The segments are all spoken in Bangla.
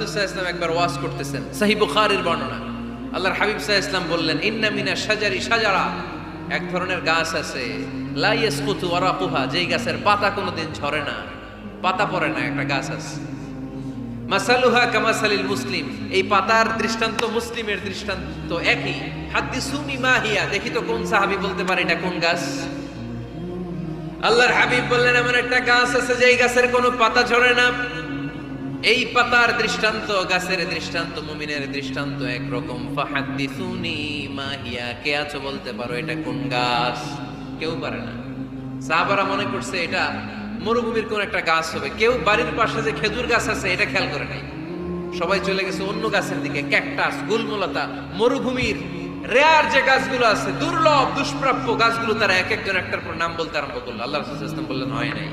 ইসলাম একবার ওয়াজ করতেছেন, সহিহ বুখারীর বর্ণনা। আল্লাহর হাবিব সাল্লাল্লাহু আলাইহি ওয়াসাল্লাম বললেন, ইন্না মিনা শাজারি শাজারা, এক ধরনের গাছ আছে, লা ইয়াসকুতু ওয়ারাকুহা, যেই গাছের পাতা কোনোদিন ঝরে না, পাতা পড়ে না, একটা গাছ আছে। মাসালুহা কামাসালিল মুসলিম, এই পাতার দৃষ্টান্ত মুসলিমের দৃষ্টান্ত একই। হাদিসুনি মা হিয়া, দেখি তো কোন সাহাবী বলতে পারে এটা কোন গাছ। আল্লাহর হাবিব বললেন, এমন একটা গাছ আছে যেই গাছের কোনো পাতা ঝরে না। এই পাতার দৃষ্টান্ত, গাছের দৃষ্টান্ত, মুমিনের দৃষ্টান্ত একরকম। ফাহাদিসুনি মা হিয়া, কে আছো বলতে পারো এটা কোন গাছ? কেউ পারে না। সাহাবারা মনে করছে এটা মরুভূমির কোন একটা গাছ হবে। কেউ বাড়ির পাশে যে খেজুর গাছ আছে এটা খেয়াল করে নাই, সবাই চলে গেছে অন্য গাছের দিকে। ক্যাকটাস, গুলমলতা, মরুভূমির রেয়ার যে গাছগুলো আছে, দুর্লভ দুষ্প্রাপ্য গাছগুলো, তারা এক একজন একটার পর নাম বলতে আরম্ভ করলো। আল্লাহ রাসূল সাল্লাল্লাহু আলাইহি ওয়াসাল্লাম বললেন হয় নাই,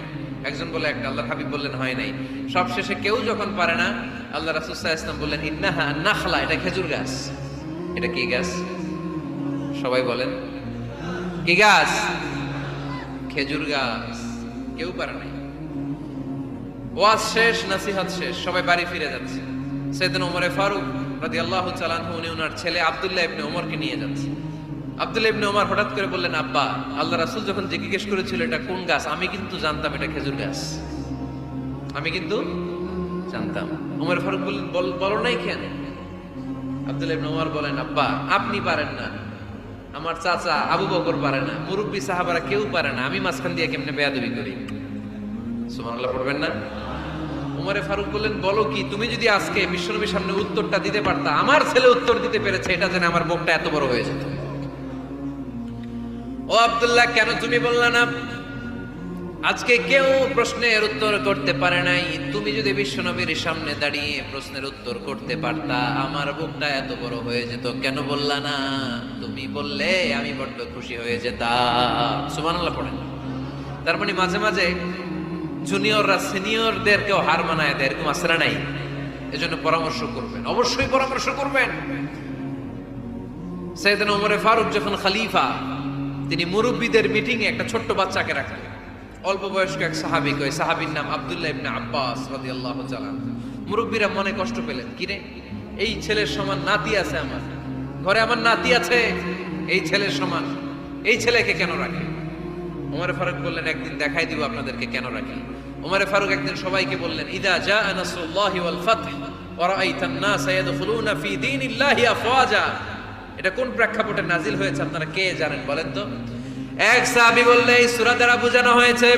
একজন বলে একটা, আল্লাহর হাবিব বললেন হয় নাই। সবশেষে কেউ যখন পারে না, আল্লাহ রাসূল সাল্লাল্লাহু আলাইহি ওয়াসাল্লাম বললেন, ইন্নাহা নাখলা, এটা খেজুর গাছ। এটা কি গাছ? সবাই বলেন কি গাছ? খেজুর গাছ। কেউ পারে নাই। ওয়াজ শেষ, নসিহত শেষ, সবাই বাড়ি ফিরে যাচ্ছে। সাইয়েদনা ওমর ফারুক রাদিয়াল্লাহু তাআলা আনহু, উনি ওনার ছেলে আব্দুল্লাহ ইবনে ওমরকে নিয়ে যাচ্ছে। আব্দুল্লাহ ইবনে ওমর হঠাৎ করে বললেন, আব্বা, আল্লাহ রাসূল যখন জিজ্ঞেস করেছিল এটা কোন গাছ, আমি কিন্তু জানতাম এটা খেজুর গাছ, আমি কিন্তু জানতাম। ওমর ফারুক বললেন, বলো নাই কেন? আব্দুল্লাহ ইবনে ওমর বলেন, আব্বা, আপনি পারেন না, আমার চাচা আবু বকর পারে না, মুরব্বী সাহাবারা কেউ পারে না, আমি মাঝখান দিয়ে কেমনে বেয়াদবি করি? সুবহানাল্লাহ পড়বেন না? ওমর ফারুক বললেন, বলো কি? তুমি যদি আজকে বিশ্বনবীর সামনে উত্তরটা দিতে পারতা, আমার ছেলে উত্তর দিতে পেরেছে, এটা জেনে আমার বুকটা এত বড় হয়ে যেত। ও আব্দুল্লাহ, কেন তুমি বললা না? আজকে কেউ প্রশ্নের উত্তর করতে পারে নাই, তুমি যদি বিশ্বনবীর সামনে দাঁড়িয়ে প্রশ্নের উত্তর করতে পারতা, আমার বুকটা এত বড় হয়ে যেত। কেন বললা না? তুমি বললে আমি বড্ড খুশি হয়ে যেতাম। সুবহানাল্লাহ পড়েন। তার মানে মাঝে মাঝে জুনিয়ররা সিনিয়রদেরকেও হার মানায় দেয়, এরকম আসরা নাই? এজন্য পরামর্শ করবেন, অবশ্যই পরামর্শ করবেন। সাইয়েদনা ওমর ফারুক যখন খলিফা, তিনি মুরব্বীদের মিটিং এ একটা ছোট্ট বাচ্চাকে রাখলেন, অল্প বয়স্ক এক সাহাবী। ওই সাহাবীর নাম আব্দুল্লাহ ইবনে আব্বাস রাদিয়াল্লাহু তাআলা। মুরব্বীরা মনে কষ্ট পেলেন, কিরে, এই ছেলের সমান নাতি আছে আমার ঘরে, আমার নাতি আছে এই ছেলের সমান, এই ছেলেকে কেন রাখে? ওমর ফারুক বললেন, একদিন দেখাই দিব আপনাদেরকে কেন রাখি। ওমর ফারুক একদিন সবাইকে বললেন, ইদা জাআ নাসরুল্লাহি ওয়াল ফাতহ ওয়া রাআইতান নাস ইয়াদখুলুনা ফি দীনিল্লাহি আফওয়াজা। এটা কোন প্রেক্ষাপটে নাজিল হয়েছে আপনারা কে জানেন বলেন তো? এক সাহাবী বললে, এই সূরা দ্বারা বোঝানো হয়েছে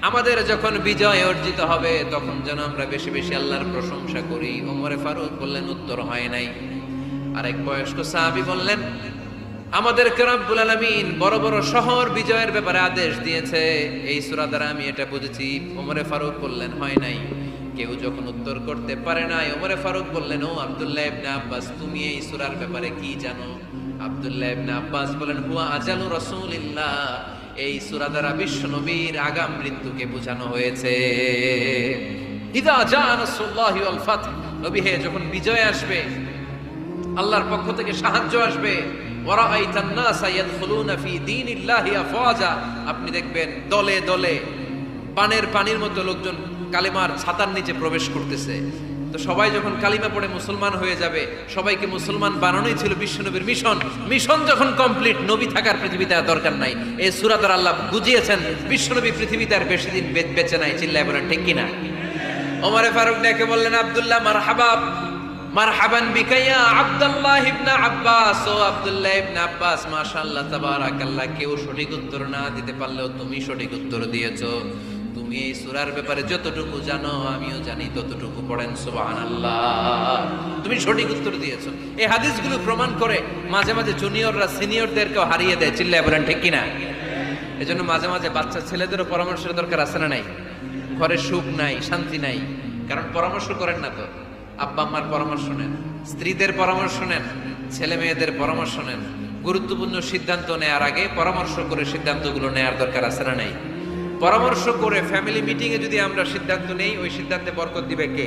আমাদের যখন বিজয় অর্জিত হবে তখন যেন আমরা বেশি বেশি আল্লাহর প্রশংসা করি। ওমর ফারুক বললেন, উত্তর হয় নাই। আরেক বয়স্ক সাহাবী বললেন, আমাদেরকে রব্বুল আলামিন বড় বড় শহর বিজয়ের ব্যাপারে আদেশ দিয়েছে, এই সূরা দ্বারা আমি এটা বুঝেছি। ওমর ফারুক বললেন, হয় নাই। কেউ যখন উত্তর করতে পারে নাই, ওমর ফারুক বললেন, ও আব্দুল্লাহ ইবনে আব্বাস, তুমি এই সূরার ব্যাপারে কি জানো? আব্দুল্লাহ ইবনে আব্বাস বলেন, হুয়া আজালু রাসূলিল্লাহ, এই সূরা দ্বারা বিশ্ব নবীর আগাম মৃত্যুকে বোঝানো হয়েছে। ইদা জাআ নাসরুল্লাহি ওয়াল ফাতহ, নবী হে, যখন বিজয় আসবে, আল্লাহর পক্ষ থেকে সাহায্য আসবে, ওয়া রাআইতান নাস ইয়াদখুলুনা ফি দীনিল্লাহি আফওয়াজা, আপনি দেখবেন দলে দলে পানির মতো লোকজন কালিমার ছাতার নিচে প্রবেশ করতেছে। তো সবাই যখন কালিমা পড়ে মুসলমান হয়ে যাবে, সবাইকে মুসলমান বানানোই ছিল বিশ্বনবীর মিশন। মিশন যখন কমপ্লিট, নবী থাকার পৃথিবীতে আর দরকার নাই। এই সূরা দ্বারা আল্লাহ বুঝিয়েছেন বিশ্বনবী পৃথিবীতে আর বেশি দিন বেঁচে নাই। চিল্লায় বলেন ঠিক কিনা? ওমর ফারুক ডেকে বললেন, আব্দুল্লাহ, মারহাবা, মারহাবান বিকা ইয়া আব্দুল্লাহ ইবনে আব্বাস। ও আব্দুল্লাহ ইবনে আব্বাস, মাশাআল্লাহ, তাবারাকাল্লাহ। কেউ সঠিক উত্তর না দিতে পারলেও তুমি সঠিক উত্তর দিয়েছো। তুমি এই সূরার ব্যাপারে যতটুকু জানো আমিও জানি ততটুকু। পড়েন সুবহানাল্লাহ। তুমি সঠিক উত্তর দিয়েছো। এই হাদিসগুলো প্রমাণ করে মাঝে মাঝে জুনিয়ররা সিনিয়রদেরকেও হারিয়ে দেয়। চিল্লায় বলেন ঠিক কিনা? এজন্য মাঝে মাঝে বাচ্চা ছেলেদেরও পরামর্শের দরকার আছে না নাই? ঘরে সুখ নাই, শান্তি নাই, কারণ পরামর্শ করেন না তো। আব্বা আম্মার পরামর্শ নেন, স্ত্রীদের পরামর্শ নেন, ছেলে মেয়েদের পরামর্শ নেন। গুরুত্বপূর্ণ সিদ্ধান্ত নেওয়ার আগে পরামর্শ করে সিদ্ধান্তগুলো নেওয়ার দরকার আছে না নাই? পরামর্শ করে ফ্যামিলি মিটিং এ যদি আমরা সিদ্ধান্ত নেই, ওই সিদ্ধান্তে বরকত দিবে কে?